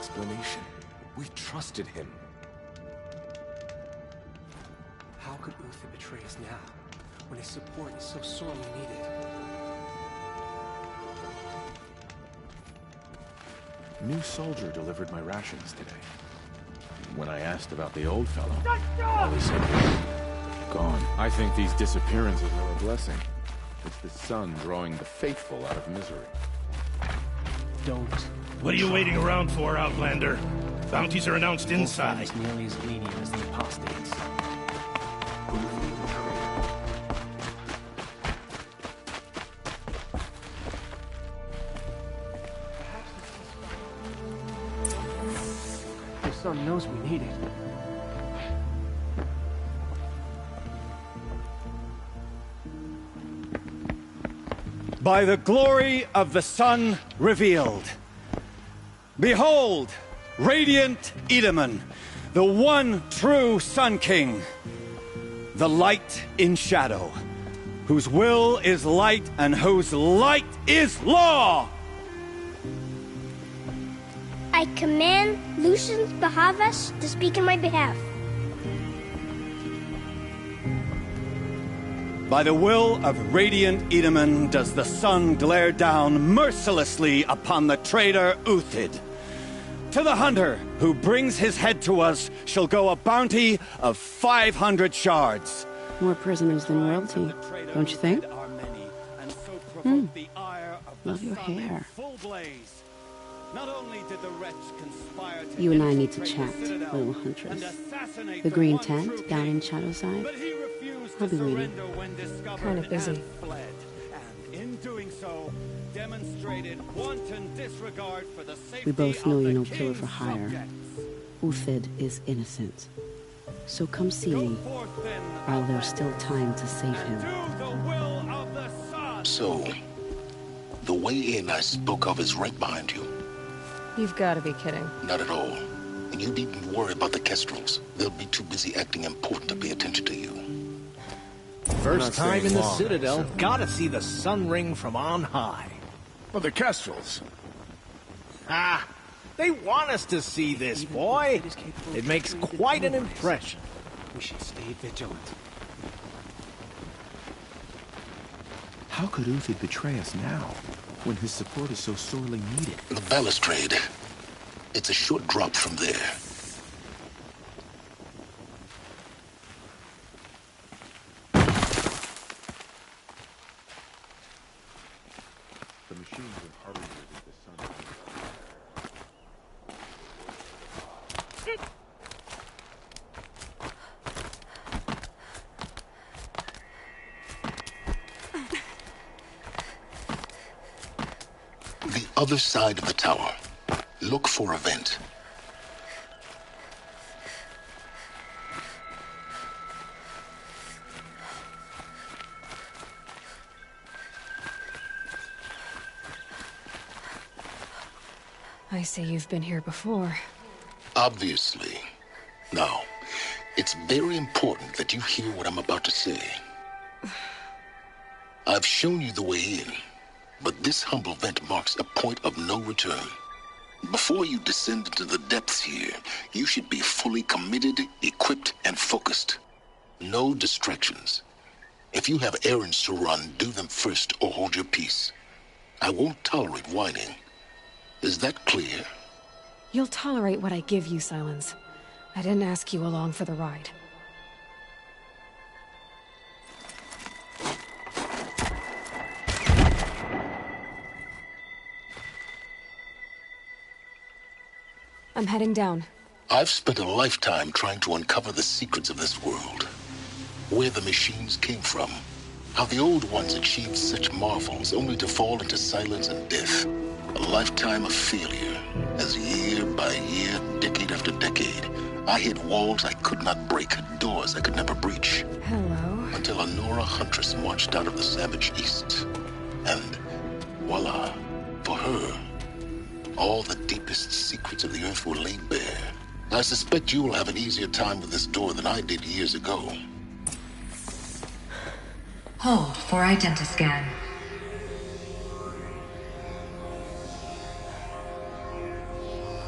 explanation. We trusted him. How could Uther betray us now, when his support is so sorely needed? New soldier delivered my rations today. When I asked about the old fellow, all he said was, gone. I think these disappearances are a blessing. It's the sun drawing the faithful out of misery. Don't. What are you waiting around for, Outlander? Bounties are announced inside. Is nearly as lenient as the apostates. The sun knows we need it. By the glory of the sun revealed. Behold, radiant Edaman, the one true Sun King, the light in shadow, whose will is light and whose light is law! I command Lucius Bahavas to speak in my behalf. By the will of radiant Edaman does the sun glare down mercilessly upon the traitor Uthid. To the hunter who brings his head to us shall go a bounty of 500 shards. More prisoners than royalty, don't you think? Love your hair. Not only did the wretch conspire to You and I need to chat, little huntress. The green tent down in Shadowside. I'll be waiting. Kind of busy. And in doing so, demonstrated wanton disregard for the safety We both know of you're the no killer for king's hire. subjects. Uthid is innocent. So come see Go me, forth then, while there's still time to save him. do the will of the sun. So, the way in I spoke of is right behind you. You've got to be kidding. Not at all. And you needn't worry about the Kestrels. They'll be too busy acting important to pay attention to you. First time in the Citadel, gotta see the sun ring from on high. Well, the Kestrels. Ah, they want us to see this, boy. It makes quite an impression. We should stay vigilant. How could Uthid betray us now, when his support is so sorely needed? The balustrade. It's a short drop from there. The machines are hardly with the sun. The other side of the tower. Look for a vent. I see you've been here before. Obviously. Now, it's very important that you hear what I'm about to say. I've shown you the way in, but this humble vent marks a point of no return. Before you descend into the depths here, you should be fully committed, equipped, and focused. No distractions. If you have errands to run, do them first or hold your peace. I won't tolerate whining. Is that clear? You'll tolerate what I give you, Silence. I didn't ask you along for the ride. I'm heading down. I've spent a lifetime trying to uncover the secrets of this world. Where the machines came from. How the old ones achieved such marvels only to fall into silence and death. A lifetime of failure, as year by year, decade after decade, I hit walls I could not break, doors I could never breach. Hello. Until a Nora huntress marched out of the savage east. And voila, for her, all the deepest secrets of the earth were laid bare. I suspect you will have an easier time with this door than I did years ago. Hold for identiscan.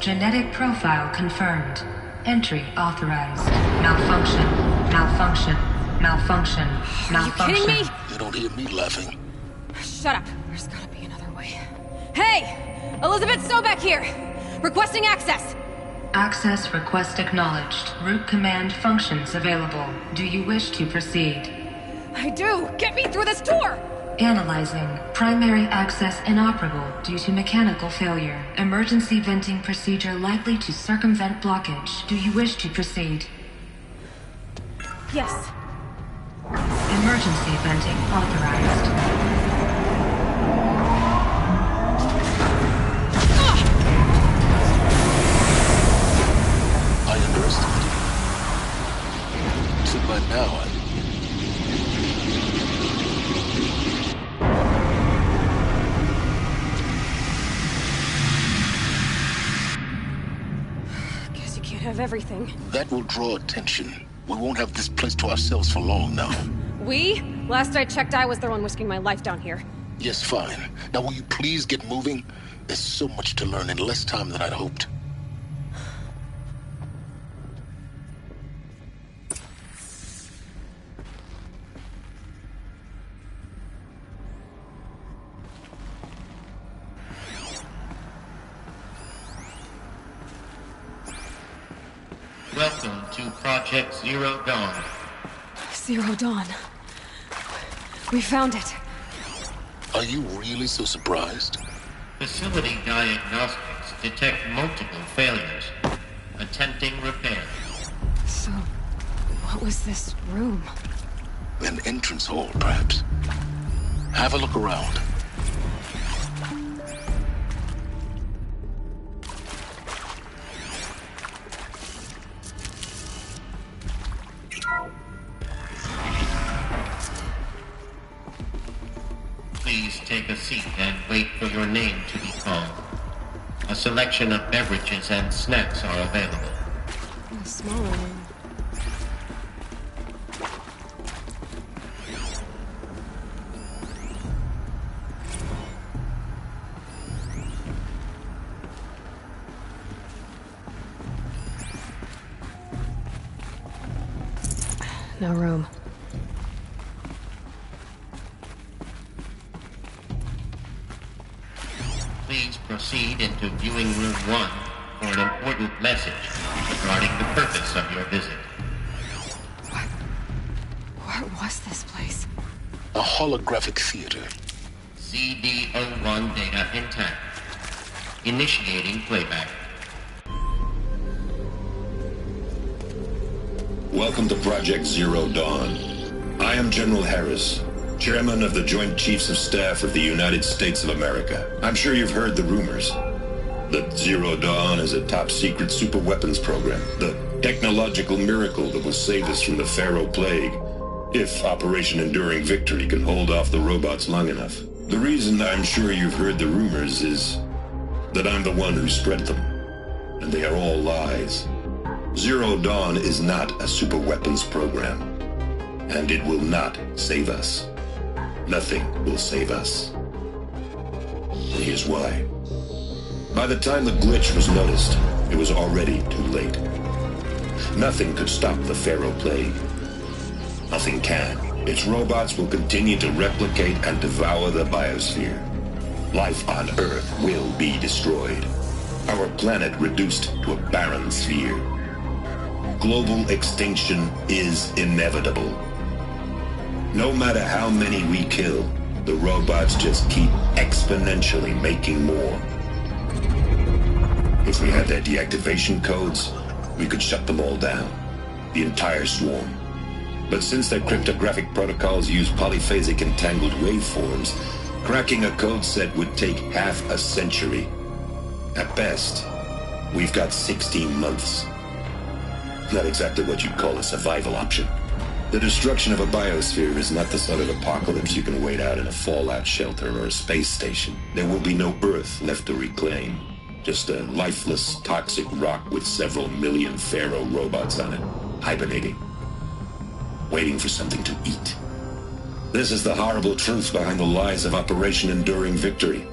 Genetic profile confirmed. Entry authorized. Malfunction. Malfunction. Malfunction. Malfunction. Are you kidding me? You don't hear me laughing. Shut up. There's gotta be another way. Hey! Elizabeth Sobeck here! Requesting access! Access request acknowledged. Root command functions available. Do you wish to proceed? I do! Get me through this tour! Analyzing. Primary access inoperable due to mechanical failure. Emergency venting procedure likely to circumvent blockage. Do you wish to proceed? Yes. Emergency venting authorized. I underestimated you. So by now, Guess you can't have everything. that will draw attention. We won't have this place to ourselves for long now. We? Last I checked, I was the one risking my life down here. Yes, fine. Now will you please get moving? There's so much to learn in less time than I'd hoped. Welcome to Project Zero Dawn. Zero Dawn. We found it. Are you really so surprised? Facility diagnostics detect multiple failures. Attempting repair. So, what was this room? An entrance hall, perhaps. Have a look around. Please take a seat and wait for your name to be called. A selection of beverages and snacks are available. A smaller room. No room. Please proceed into viewing room 1 for an important message regarding the purpose of your visit. What was this place? A holographic theater. CD01 data intact. Initiating playback. Welcome to Project Zero Dawn. I am General Harris, Chairman of the Joint Chiefs of Staff of the United States of America. I'm sure you've heard the rumors that Zero Dawn is a top-secret superweapons program, the technological miracle that will save us from the Pharaoh Plague, if Operation Enduring Victory can hold off the robots long enough. The reason I'm sure you've heard the rumors is that I'm the one who spread them, and they are all lies. Zero Dawn is not a superweapons program, and it will not save us. Nothing will save us. And here's why. By the time the glitch was noticed, it was already too late. Nothing could stop the Pharaoh Plague. Nothing can. Its robots will continue to replicate and devour the biosphere. Life on Earth will be destroyed. Our planet reduced to a barren sphere. Global extinction is inevitable. No matter how many we kill, the robots just keep exponentially making more. If we had their deactivation codes, we could shut them all down. The entire swarm. But since their cryptographic protocols use polyphasic entangled waveforms, cracking a code set would take half a century. At best, we've got 16 months. Not exactly what you'd call a survival option. The destruction of a biosphere is not the sort of apocalypse you can wait out in a fallout shelter or a space station. There will be no Earth left to reclaim. Just a lifeless, toxic rock with several million Pharaoh robots on it, hibernating, waiting for something to eat. This is the horrible truth behind the lies of Operation Enduring Victory.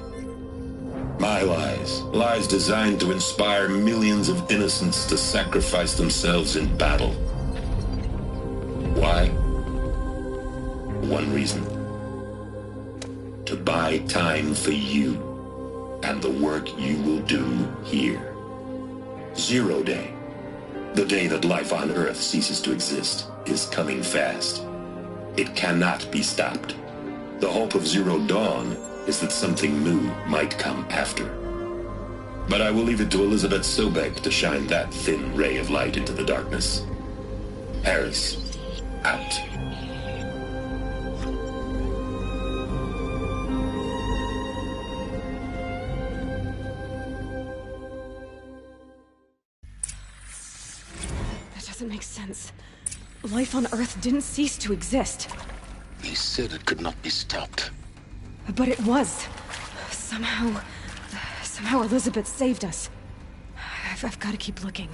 My lies. Lies designed to inspire millions of innocents to sacrifice themselves in battle. Why? One reason. To buy time for you and the work you will do here. Zero Day, the day that life on Earth ceases to exist, is coming fast. It cannot be stopped. The hope of Zero Dawn is that something new might come after. But I will leave it to Elizabeth Sobek to shine that thin ray of light into the darkness. Harris, out. That doesn't make sense. Life on Earth didn't cease to exist. He said it could not be stopped. But it was. Somehow Elizabeth saved us. I've got to keep looking.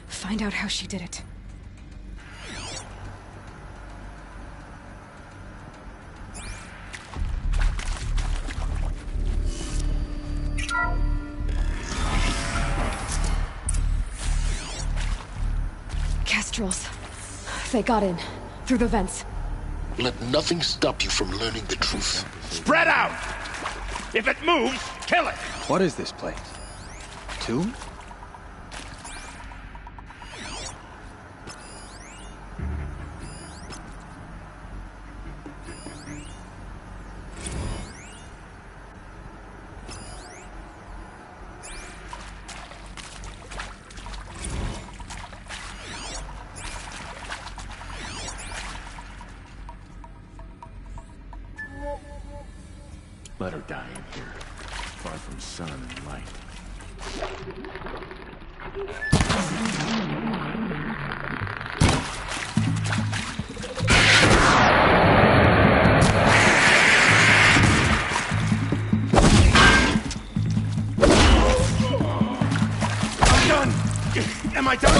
Find out how she did it. Kestrels. They got in. Through the vents. Let nothing stop you from learning the truth. Spread out! If it moves, kill it! What is this place? Tomb? Let her die in here, far from sun and light. I'm done! Am I done?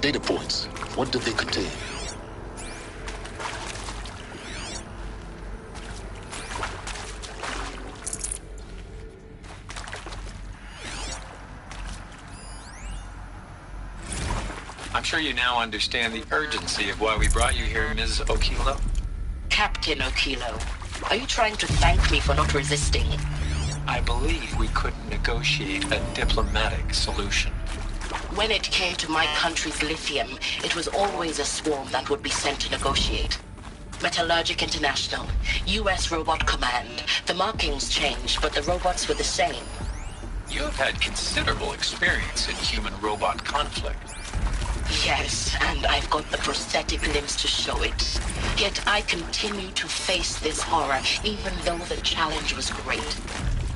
Data points. What did they contain? I'm sure you now understand the urgency of why we brought you here, Ms. Okilo. Captain Okilo, are you trying to thank me for not resisting? I believe we couldn't negotiate a diplomatic solution. When it came to my country's lithium, it was always a swarm that would be sent to negotiate. Metallurgic International, U.S. Robot Command. The markings changed, but the robots were the same. You have had considerable experience in human-robot conflict. Yes, and I've got the prosthetic limbs to show it. Yet I continue to face this horror, even though the challenge was great.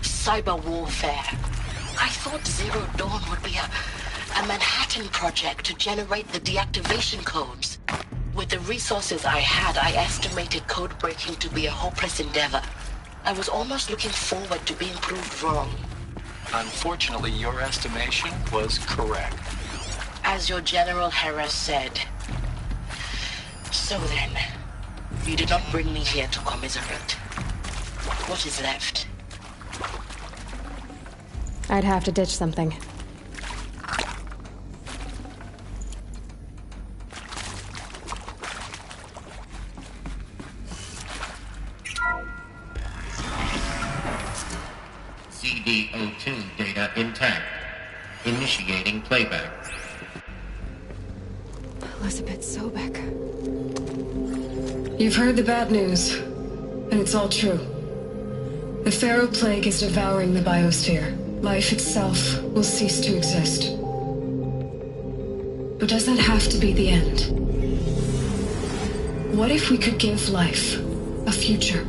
Cyber warfare. I thought Zero Dawn would be a Manhattan project to generate the deactivation codes. With the resources I had, I estimated code breaking to be a hopeless endeavor. I was almost looking forward to being proved wrong. Unfortunately, your estimation was correct. As your General Harris said. So then, you did not bring me here to commiserate. What is left? I'd have to ditch something. CD02 data intact. Initiating playback. Elizabeth Sobek. You've heard the bad news, and it's all true. The Pharaoh Plague is devouring the biosphere. Life itself will cease to exist. But does that have to be the end? What if we could give life a future?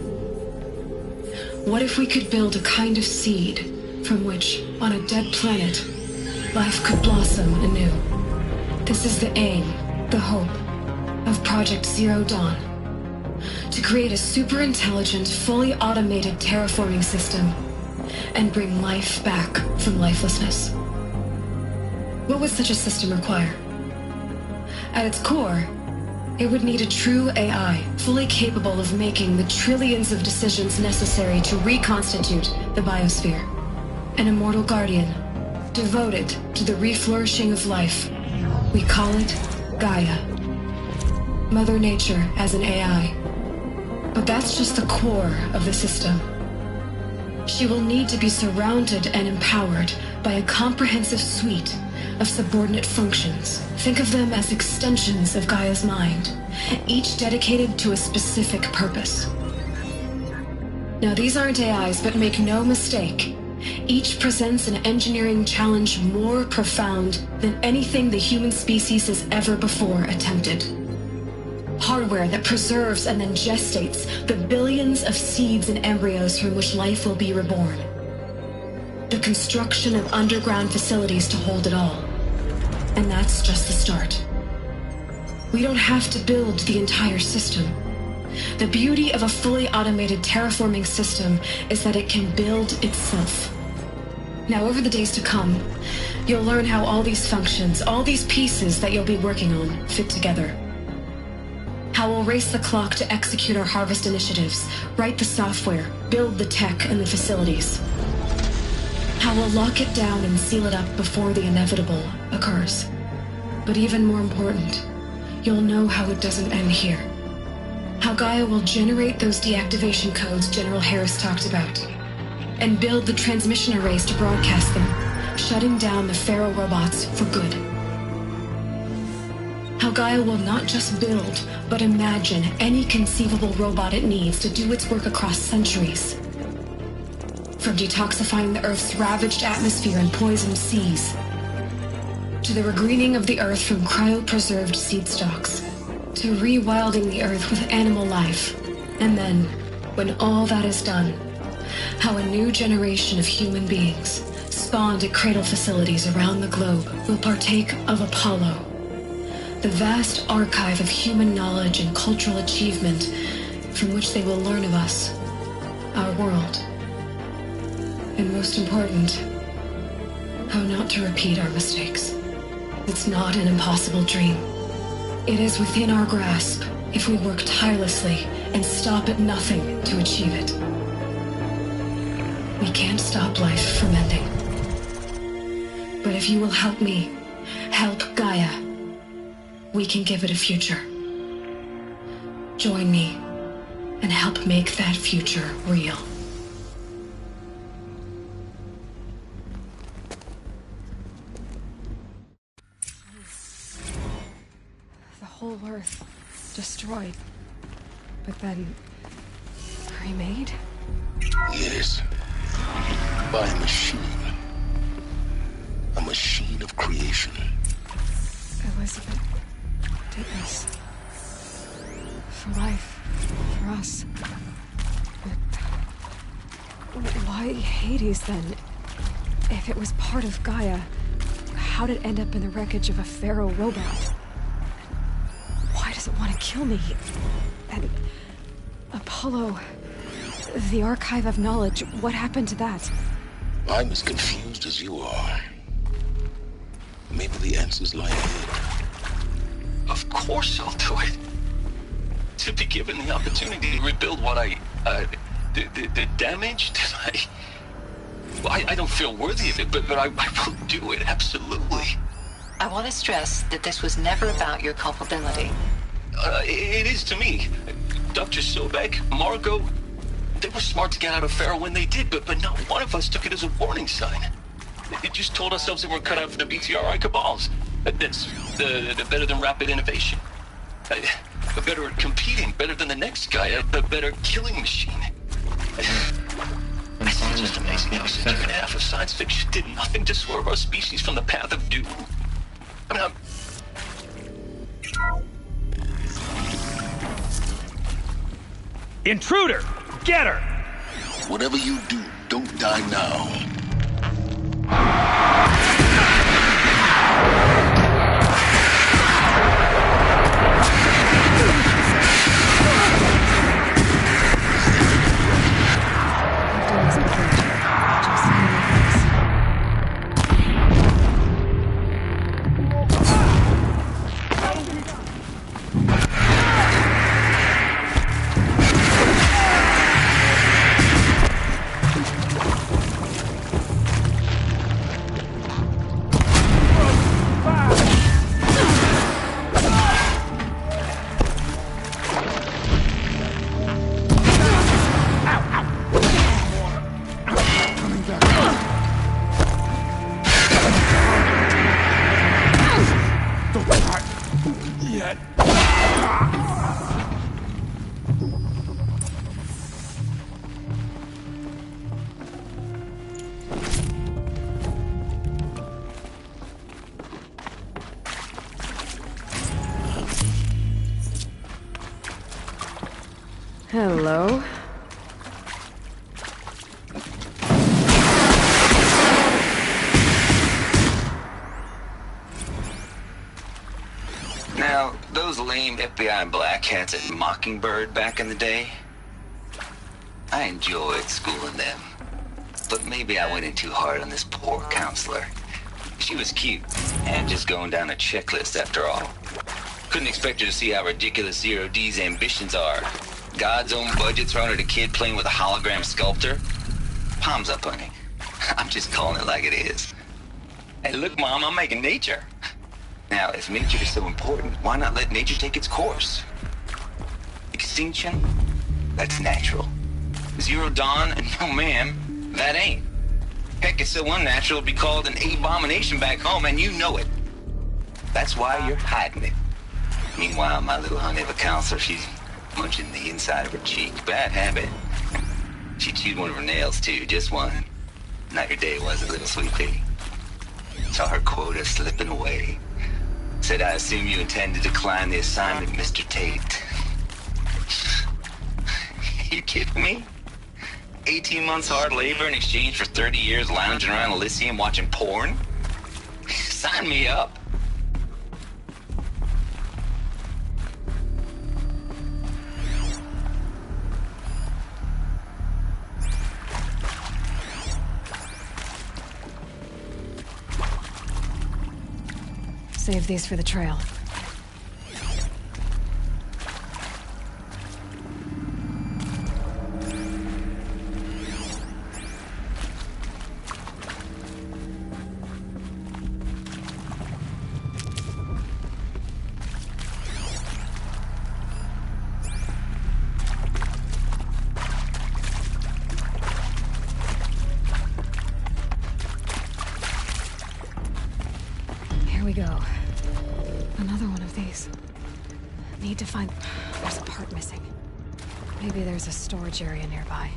What if we could build a kind of seed from which, on a dead planet, life could blossom anew? This is the aim, the hope, of Project Zero Dawn to create a super-intelligent, fully automated terraforming system and bring life back from lifelessness. What would such a system require? At its core, it would need a true AI, fully capable of making the trillions of decisions necessary to reconstitute the biosphere. An immortal guardian, devoted to the reflourishing of life. We call it Gaia. Mother Nature as an AI. But that's just the core of the system. She will need to be surrounded and empowered by a comprehensive suite of subordinate functions. Think of them as extensions of Gaia's mind, each dedicated to a specific purpose. Now, these aren't AIs, but make no mistake, each presents an engineering challenge more profound than anything the human species has ever before attempted. Hardware that preserves and then gestates the billions of seeds and embryos from which life will be reborn. The construction of underground facilities to hold it all. And that's just the start. We don't have to build the entire system. The beauty of a fully automated terraforming system is that it can build itself. Now, over the days to come, you'll learn how all these functions, all these pieces that you'll be working on, fit together. How we'll race the clock to execute our harvest initiatives, write the software, build the tech and the facilities. How we'll lock it down and seal it up before the inevitable occurs. But even more important, you'll know how it doesn't end here. How Gaia will generate those deactivation codes General Harris talked about, and build the transmission arrays to broadcast them, shutting down the Pharaoh robots for good. How Gaia will not just build, but imagine any conceivable robot it needs to do its work across centuries. From detoxifying the Earth's ravaged atmosphere and poisoned seas, to the regreening of the Earth from cryopreserved seed stalks, to rewilding the Earth with animal life. And then, when all that is done, how a new generation of human beings, spawned at cradle facilities around the globe, will partake of Apollo, the vast archive of human knowledge and cultural achievement from which they will learn of us, our world. And most important, how not to repeat our mistakes. It's not an impossible dream. It is within our grasp if we work tirelessly and stop at nothing to achieve it. We can't stop life from ending. But if you will help me, help Gaia, we can give it a future. Join me and help make that future real. The whole Earth destroyed, but then remade? Yes. By a machine. A machine of creation. Elizabeth did this. For life. For us. But why Hades then? If it was part of Gaia, how'd it end up in the wreckage of a Pharaoh robot? Why does it want to kill me? And Apollo, the archive of knowledge, what happened to that? I'm as confused as you are. Maybe the answers lie ahead. Of course I'll do it. To be given the opportunity to rebuild what the damage that I don't feel worthy of it, but I will do it, absolutely. I want to stress that this was never about your culpability. It is to me. Dr. Sobek, Margot, they were smart to get out of Pharaoh when they did, but not one of us took it as a warning sign. They just told ourselves they weren't cut out for the BTRI cabals. That's better than rapid innovation. Better at competing, better than the next guy, a better killing machine. It's just amazing how such a half of science fiction did nothing to swerve our species from the path of doom. I mean, Intruder! Get her! Whatever you do, don't die now. Hello? Now, those lame FBI black hats at Mockingbird back in the day, I enjoyed schooling them. But maybe I went in too hard on this poor counselor. She was cute, and just going down a checklist after all. Couldn't expect her to see how ridiculous Zero D's ambitions are. God's own budget thrown at a kid playing with a hologram sculptor? Palms up, honey. I'm just calling it like it is. Hey, look, Mom, I'm making nature. Now, if nature is so important, why not let nature take its course? Extinction? That's natural. Zero Dawn? No, ma'am, that ain't. Heck, it's so unnatural it'd be called an abomination back home, and you know it. That's why you're hiding it. Meanwhile, my little honey of a counselor, she's munching the inside of her cheek. Bad habit. She chewed one of her nails, too, just one. Not your day, was it, little sweet pea? Saw her quota slipping away. Said, I assume you intend to decline the assignment, Mr. Tate. You kidding me? 18 months hard labor in exchange for 30 years lounging around Elysium watching porn? Sign me up. Save these for the trail. We go. Another one of these. Need to find... There's a part missing. Maybe there's a storage area nearby.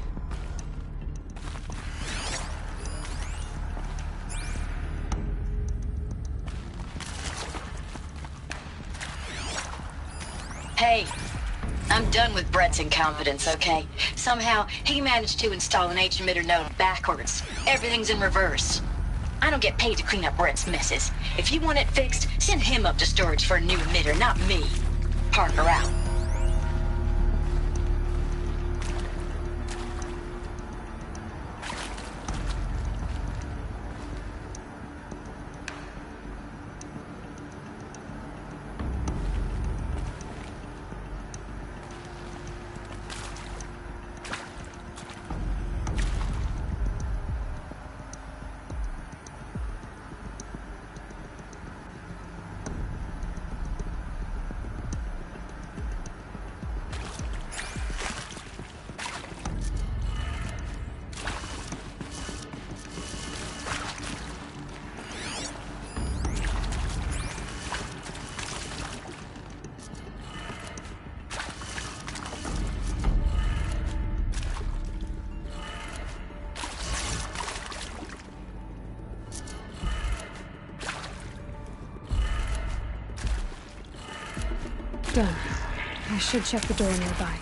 Hey, I'm done with Brett's incompetence, okay? Somehow, he managed to install an H-emitter node backwards. Everything's in reverse. I don't get paid to clean up Brett's messes. If you want it fixed, send him up to storage for a new emitter, not me. Parker out. Done. I should check the door nearby.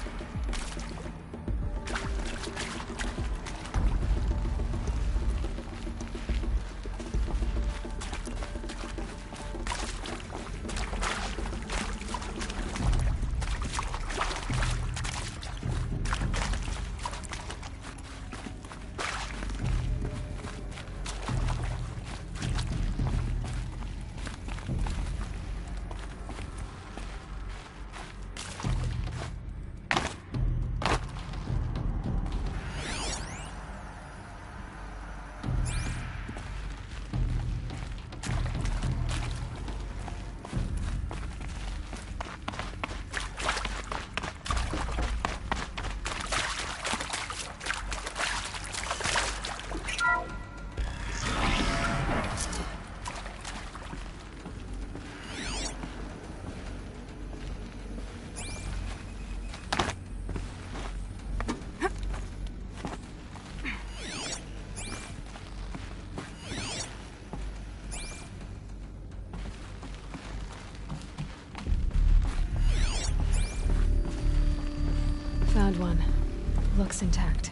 Looks intact.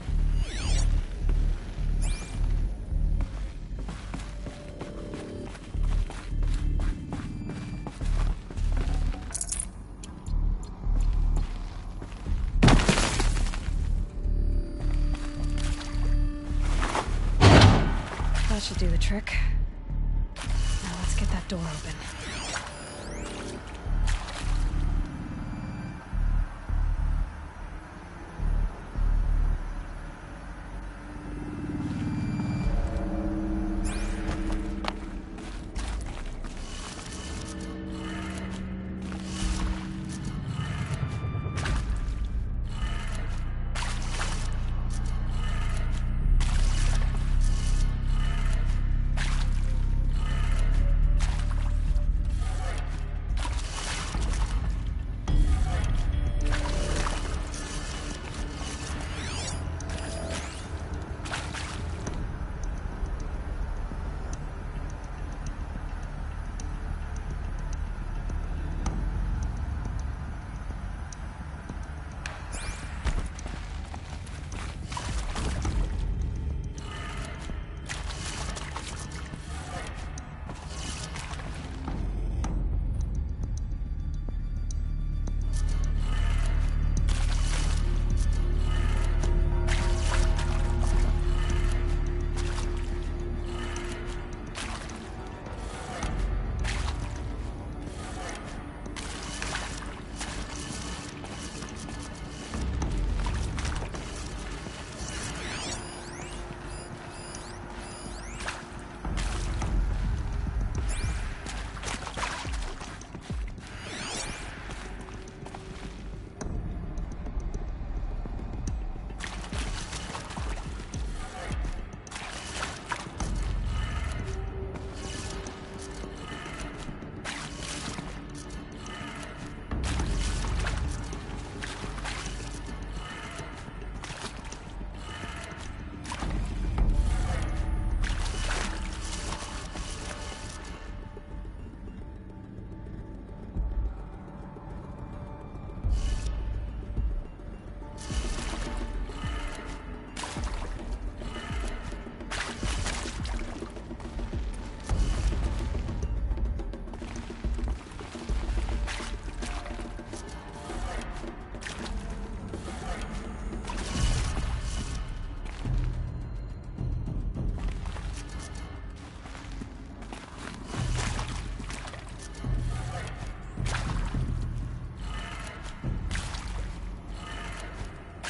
That should do the trick. Now let's get that door open.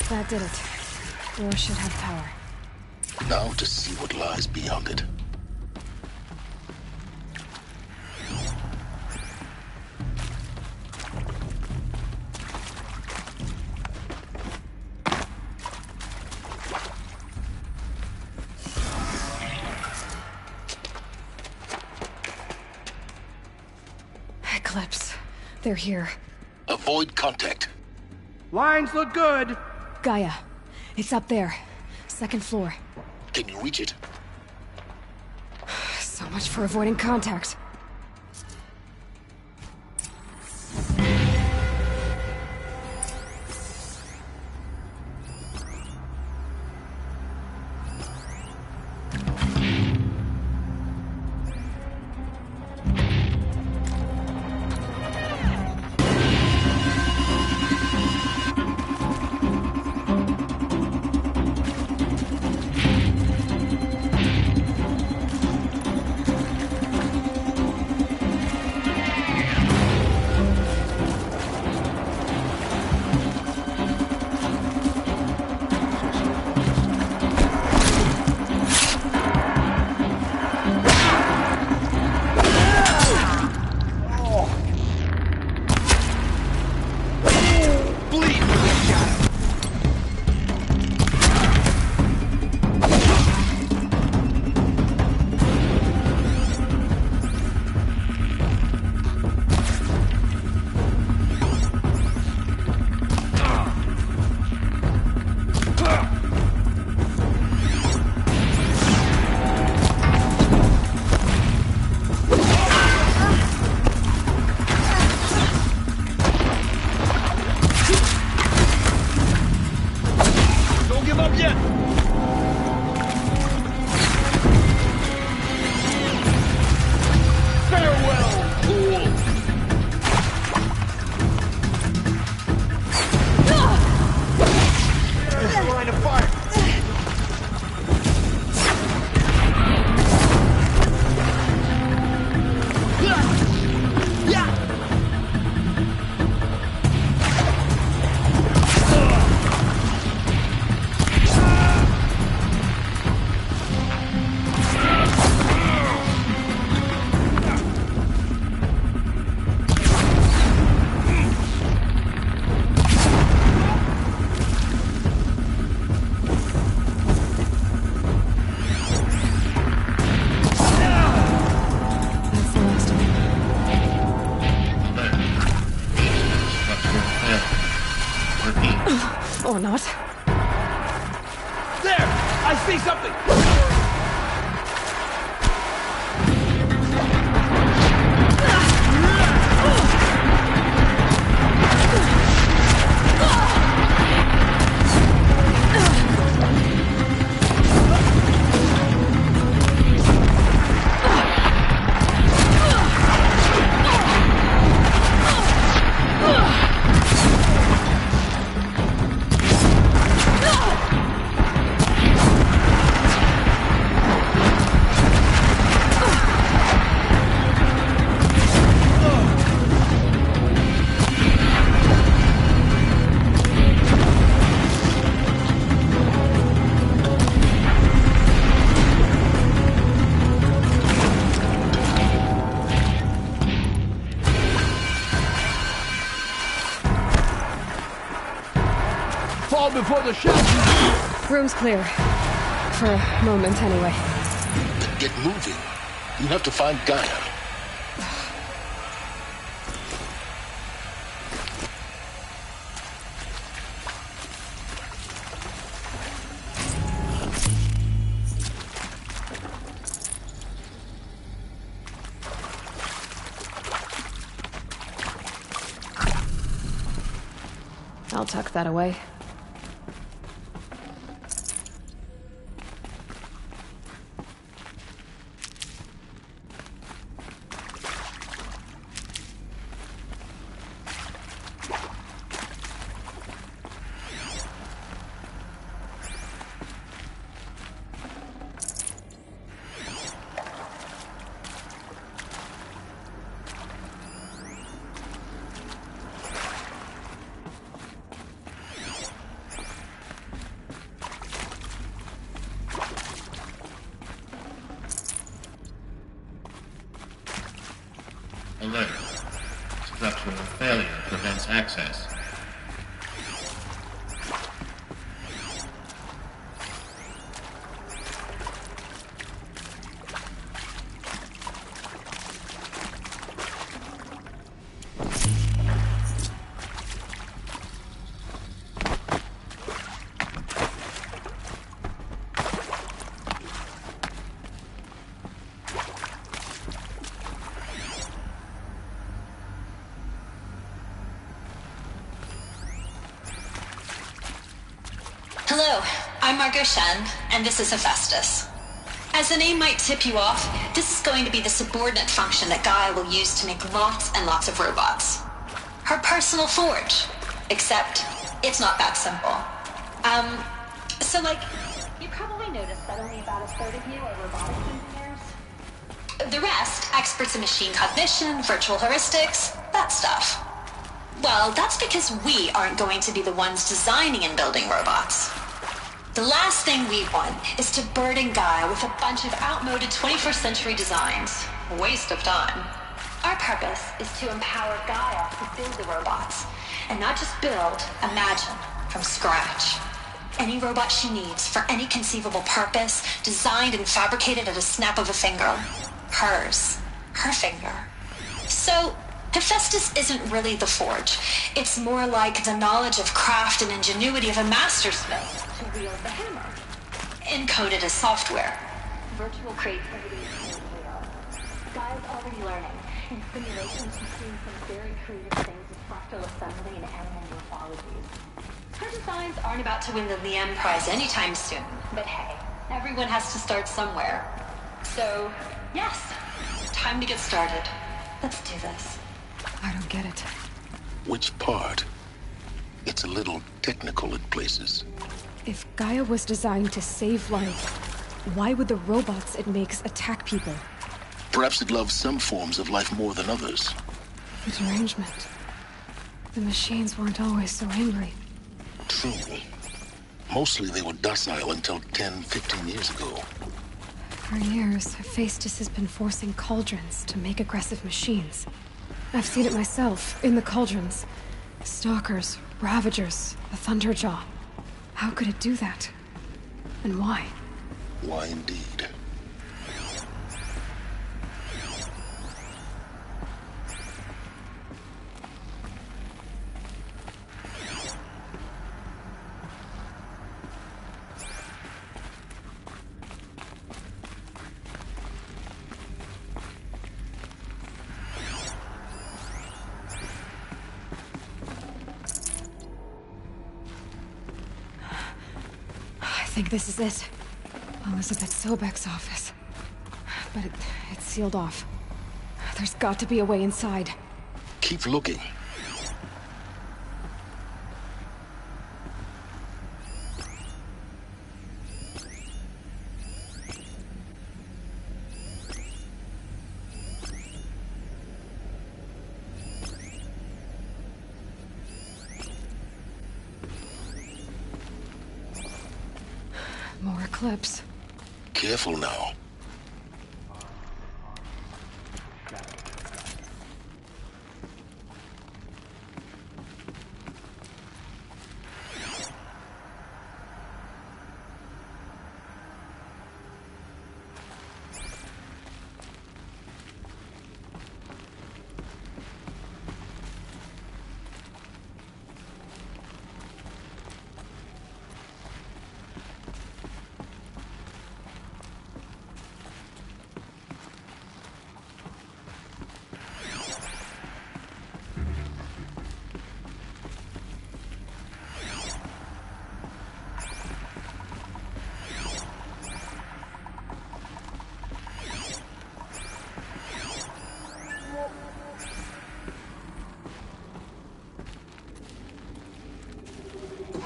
That did it. Door should have power. Now to see what lies beyond it. Eclipse. They're here. Avoid contact. Lines look good. Gaia. It's up there. Second floor. Can you reach it? So much for avoiding contact. give up yet! Farewell, fool! Line of fire! Or not. There! I see something! Fall before the shell! Room's clear. For a moment, anyway. Then get moving. You have to find Gaia. I'll tuck that away. Alert. Structural failure prevents access. Hello, I'm Margot Shen, and this is Hephaestus. As the name might tip you off, this is going to be the subordinate function that Gaia will use to make lots and lots of robots. Her personal forge. Except, it's not that simple. So you probably noticed that only about a third of you are robotic engineers. The rest, experts in machine cognition, virtual heuristics, that stuff. Well, that's because we aren't going to be the ones designing and building robots. The last thing we want is to burden Gaia with a bunch of outmoded 21st century designs. A waste of time. Our purpose is to empower Gaia to build the robots. And not just build, imagine, from scratch. Any robot she needs for any conceivable purpose, designed and fabricated at a snap of a finger. Hers. Her finger. So, Hephaestus isn't really the forge. It's more like the knowledge of craft and ingenuity of a mastersmith to wield the hammer. Encoded as software. Virtual creativity is real. Gaia's already learning. In simulations, she's doing some very creative things with fractal assembly and animal morphologies. Her designs aren't about to win the Liam Prize anytime soon, but hey, everyone has to start somewhere. So, yes, time to get started. Let's do this. I don't get it. Which part? It's a little technical in places. If Gaia was designed to save life, why would the robots it makes attack people? Perhaps it loves some forms of life more than others. The derangement. The machines weren't always so angry. True. Mostly they were docile until 10, 15 years ago. For years, Hephaestus has been forcing cauldrons to make aggressive machines. I've seen it myself, in the cauldrons. Stalkers, Ravagers, the Thunderjaw. How could it do that? And why? Why indeed? I think this is it. Elizabeth Sobek's office. But it's sealed off. There's got to be a way inside. Keep looking. More eclipse. Careful now.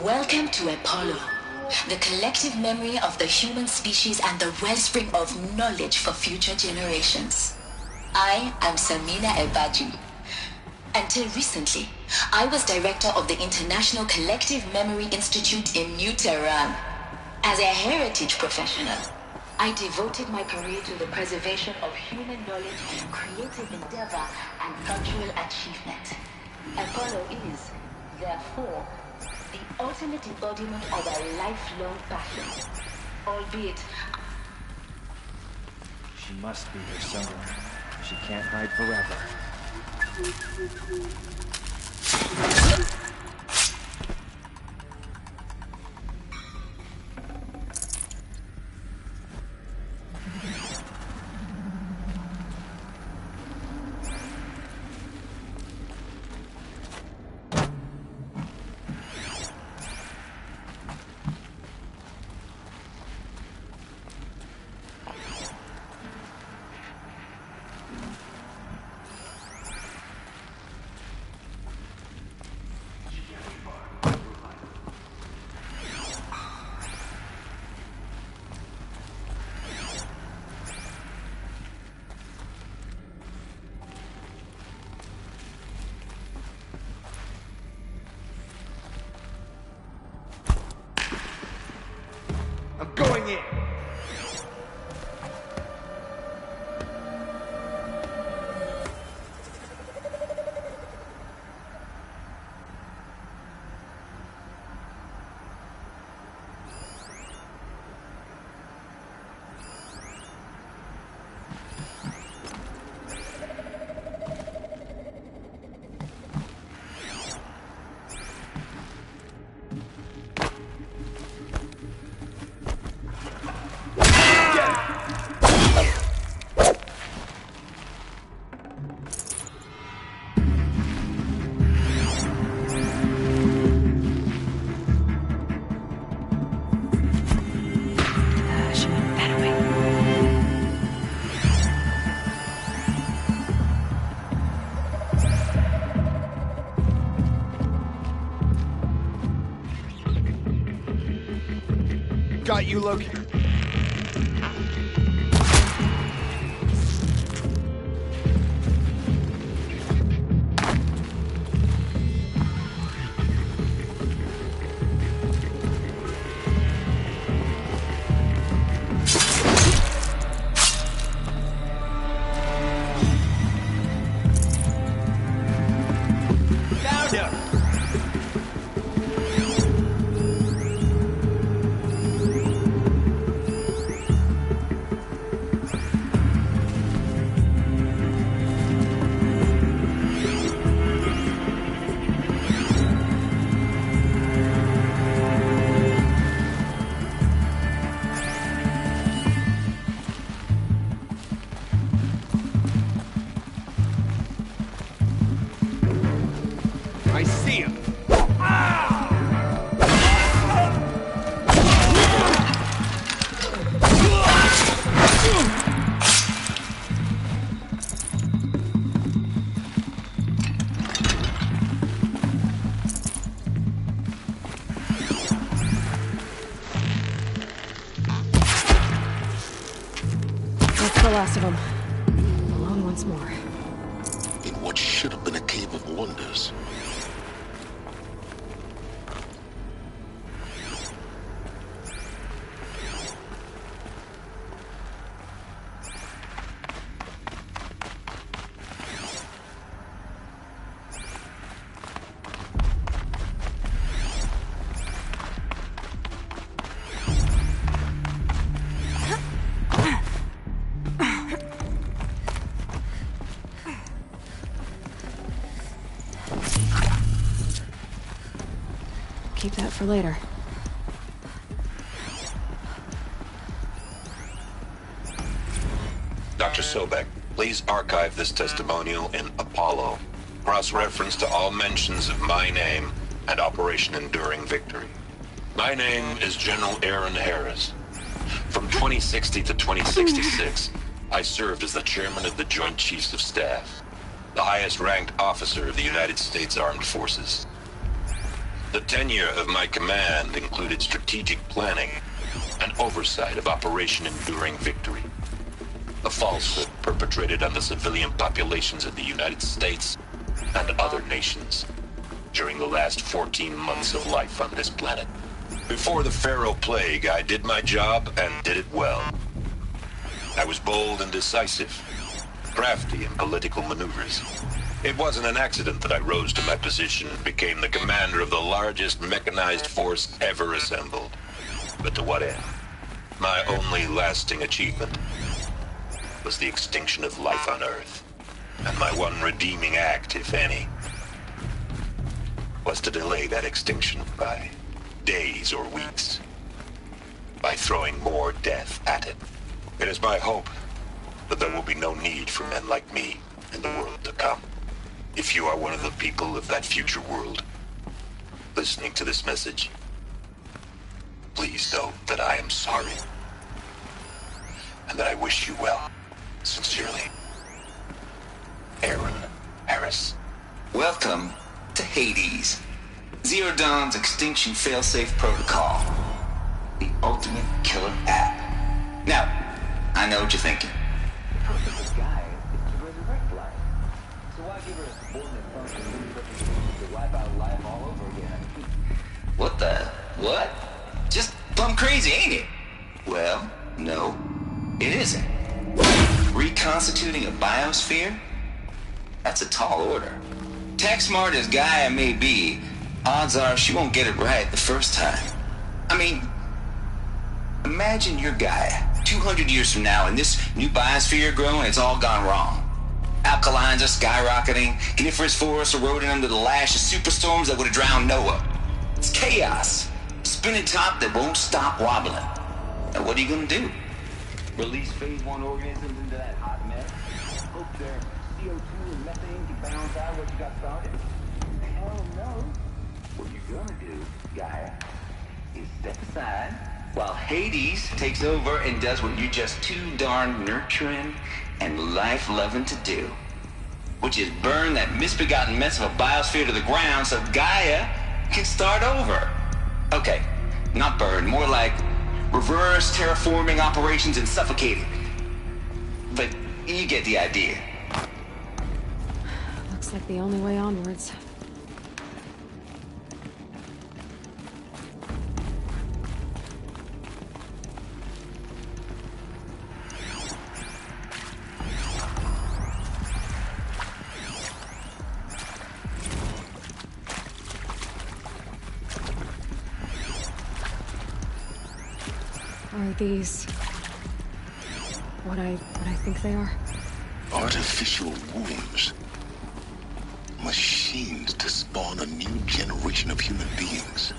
Welcome to Apollo, the collective memory of the human species and the wellspring of knowledge for future generations. I am Samina Ebaji. Until recently, I was director of the International Collective Memory Institute in New Tehran. As a heritage professional, I devoted my career to the preservation of human knowledge, creative endeavor, and cultural achievement. Apollo is, therefore, the ultimate embodiment of a lifelong passion, albeit... She must be here somewhere. She can't hide forever. Going in! Got you located. I see him. That's the last of them. Alone once more. In what should have been a cave of wonders. Keep that for later. Dr. Sobek, please archive this testimonial in Apollo. Cross-reference to all mentions of my name and Operation Enduring Victory. My name is General Aaron Harris. From 2060 to 2066, I served as the chairman of the Joint Chiefs of Staff, the highest-ranked officer of the United States Armed Forces. The tenure of my command included strategic planning and oversight of Operation Enduring Victory, a falsehood perpetrated on the civilian populations of the United States and other nations during the last 14 months of life on this planet. Before the Pharaoh Plague, I did my job and did it well. I was bold and decisive, crafty in political maneuvers. It wasn't an accident that I rose to my position and became the commander of the largest mechanized force ever assembled. But to what end? My only lasting achievement was the extinction of life on Earth. And my one redeeming act, if any, was to delay that extinction by days or weeks, by throwing more death at it. It is my hope that there will be no need for men like me in the world to come. If you are one of the people of that future world listening to this message, please know that I am sorry and that I wish you well. Sincerely, Aaron Harris. Welcome to Hades, Zero Dawn's extinction failsafe protocol, the ultimate killer app. Now, I know what you're thinking. The purpose of Gaia is to resurrect life. So why give her a subordinate function to wipe out life all over again? What the? What? Just plumb crazy, ain't it? Well, no, it isn't. Reconstituting a biosphere? That's a tall order. Tech smart as Gaia may be, odds are she won't get it right the first time. I mean, imagine you're Gaia 200 years from now and this new biosphere growing, it's all gone wrong. Alkalines are skyrocketing, coniferous forests eroding under the lash of superstorms that would have drowned Noah. It's chaos. Spinning top that won't stop wobbling. Now what are you gonna do? Release phase 1 organisms into that hot mess? Hope their CO2 and methane can balance out what you got started? Hell no. What you're gonna do, Gaia, is step aside while Hades takes over and does what you're just too darn nurturing and life-loving to do, which is burn that misbegotten mess of a biosphere to the ground so Gaia can start over. Okay, not burn, more like Reverse terraforming operations and suffocating. But you get the idea. Looks like the only way onwards. Are these what I think they are? Artificial wombs. Machined to spawn a new generation of human beings.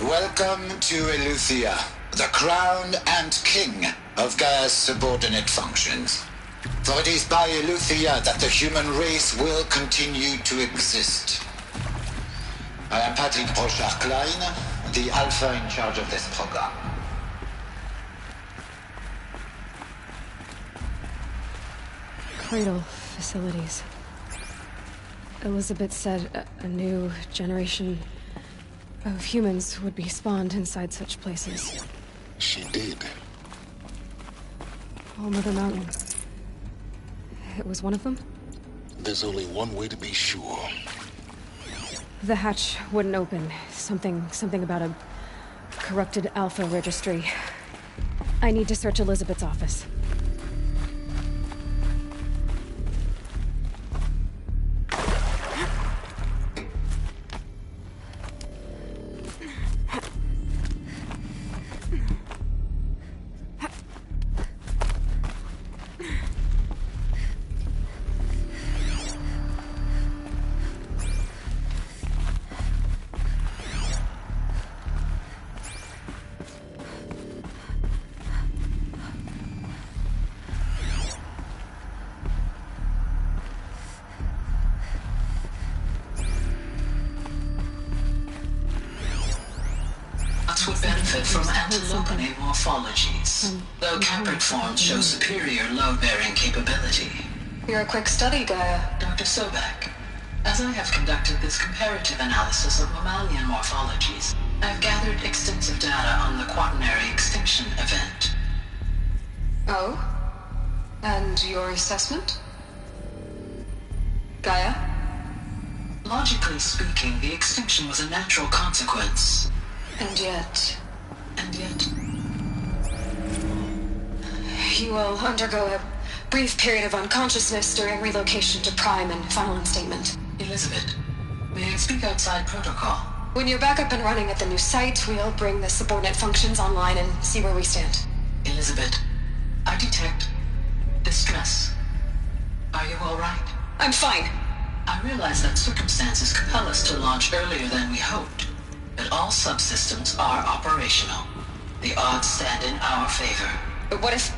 Welcome to Eleuthia, the crown and king of Gaia's subordinate functions. For it is by Eleuthia that the human race will continue to exist. I am Patrick Brochard-Klein, the Alpha in charge of this program. Cradle facilities. Elizabeth said a new generation of humans would be spawned inside such places. She did. All Mother Mountain. It was one of them? There's only one way to be sure. The hatch wouldn't open. Something about a corrupted Alpha registry. I need to search Elizabeth's office. Would benefit from antilopine morphologies, though caprid forms show superior load-bearing capability. You're a quick study, Gaia. Dr. Sobek, as I have conducted this comparative analysis of mammalian morphologies, I have gathered extensive data on the quaternary extinction event. Oh? And your assessment? Gaia? Logically speaking, the extinction was a natural consequence. And yet... You will undergo a brief period of unconsciousness during relocation to Prime and final instatement. Elizabeth, may I speak outside protocol? When you're back up and running at the new site, we'll bring the subordinate functions online and see where we stand. Elizabeth, I detect distress. Are you all right? I'm fine. I realize that circumstances compel us to launch earlier than we hoped. But all subsystems are operational. The odds stand in our favor. But what if...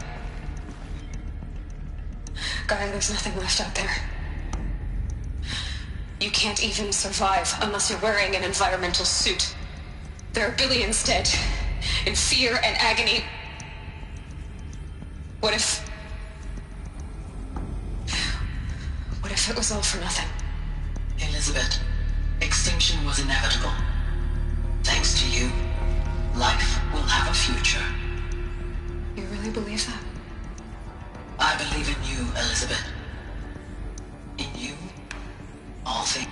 Gaia, there's nothing left out there. You can't even survive unless you're wearing an environmental suit. There are billions dead, in fear and agony. What if it was all for nothing? Elizabeth, extinction was inevitable. Thanks to you, life will have a future. You really believe that? I believe in you, Elizabeth. In you, all things.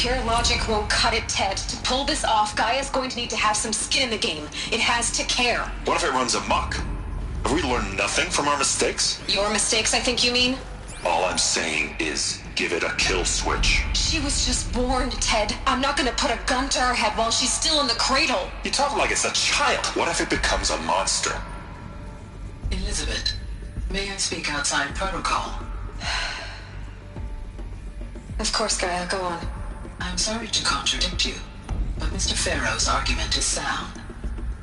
Pure logic won't cut it, Ted. To pull this off, Gaia's going to need to have some skin in the game. It has to care. What if it runs amok? Have we learned nothing from our mistakes? Your mistakes, I think you mean? All I'm saying is, give it a kill switch. She was just born, Ted. I'm not gonna put a gun to her head while she's still in the cradle. You talk like it's a child. What if it becomes a monster? Elizabeth, may I speak outside protocol? Of course, Gaia, go on. I'm sorry to contradict you, but Mr. Farrow's argument is sound.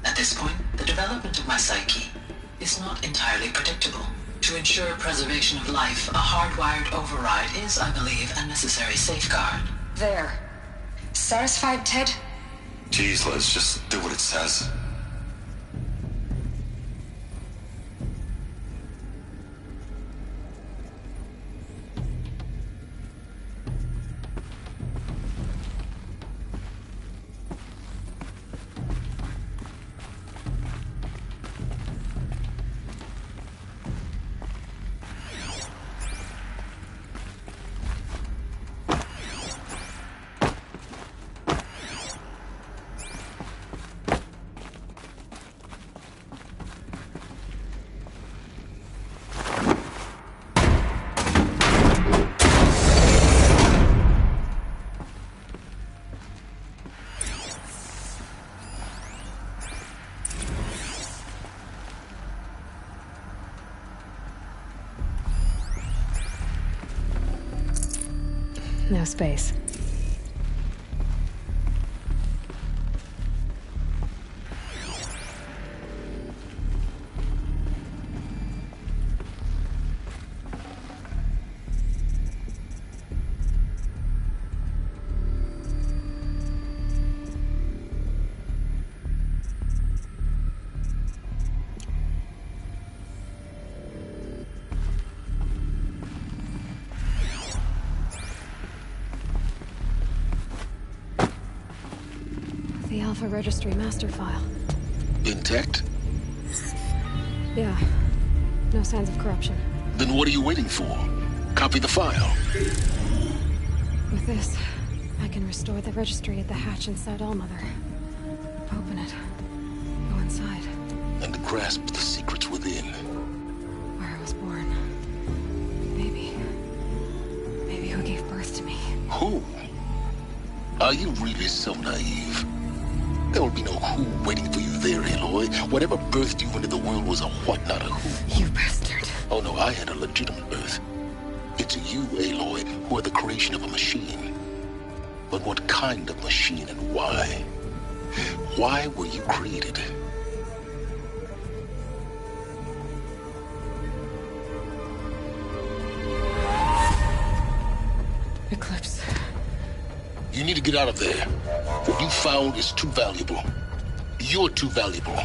At this point, the development of my psyche is not entirely predictable. To ensure preservation of life, a hardwired override is, I believe, a necessary safeguard. There. Satisfied, Ted? Jeez, Liz, just do what it says. No space. The Alpha Registry master file. Intact? Yeah. No signs of corruption. Then what are you waiting for? Copy the file. With this, I can restore the registry at the hatch inside Allmother. Open it. Go inside. And grasp the secrets within. Where I was born. Maybe who gave birth to me. Who? Are you really so naive? There will be no who waiting for you there, Aloy. Whatever birthed you into the world was a what, not a who. You bastard. Oh no, I had a legitimate birth. It's you, Aloy, who are the creation of a machine. But what kind of machine and why? Why were you created? Eclipse. You need to get out of there. What you found is too valuable. You're too valuable.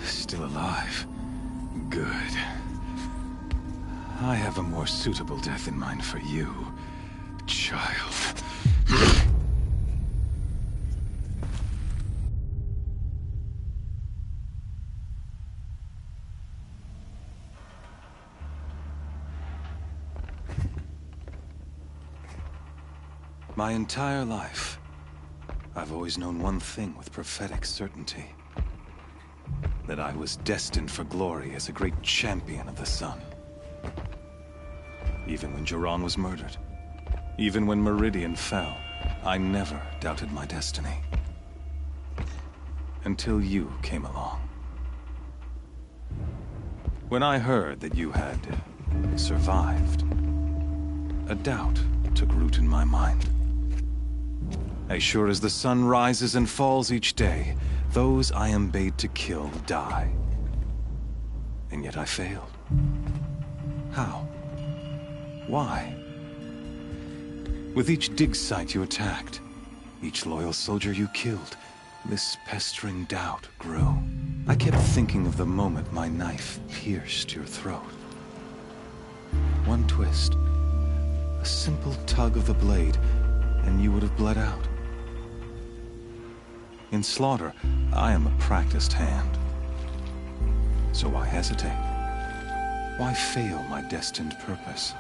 Still alive. Good. I have a more suitable death in mind for you, child. My entire life, I've always known one thing with prophetic certainty. That I was destined for glory as a great champion of the sun. Even when Jiran was murdered, even when Meridian fell, I never doubted my destiny. Until you came along. When I heard that you had survived, a doubt took root in my mind. As sure as the sun rises and falls each day, those I am bade to kill die. And yet I failed. How? Why? With each dig site you attacked, each loyal soldier you killed, this pestering doubt grew. I kept thinking of the moment my knife pierced your throat. One twist, a simple tug of the blade, and you would have bled out. In slaughter, I am a practiced hand. So why hesitate? Why fail my destined purpose?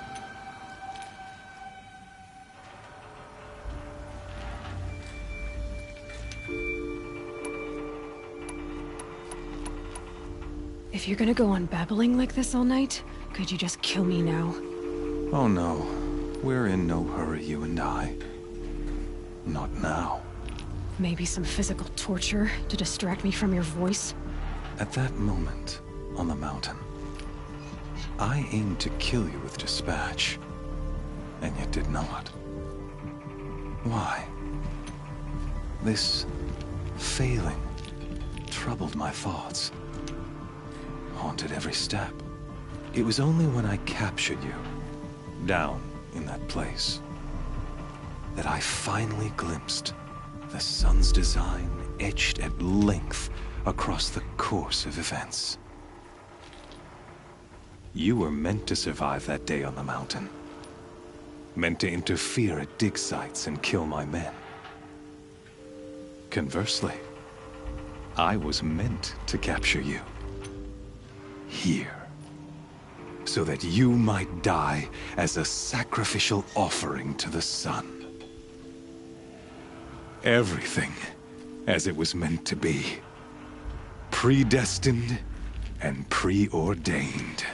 If you're gonna go on babbling like this all night, could you just kill me now? Oh no, we're in no hurry, you and I. Not now. Maybe some physical torture to distract me from your voice? At that moment, on the mountain, I aimed to kill you with dispatch, and yet did not. Why? This failing troubled my thoughts, haunted every step. It was only when I captured you, down in that place, that I finally glimpsed the sun's design etched at length across the course of events. You were meant to survive that day on the mountain. Meant to interfere at dig sites and kill my men. Conversely, I was meant to capture you. Here. So that you might die as a sacrificial offering to the sun. Everything as it was meant to be. Predestined and preordained.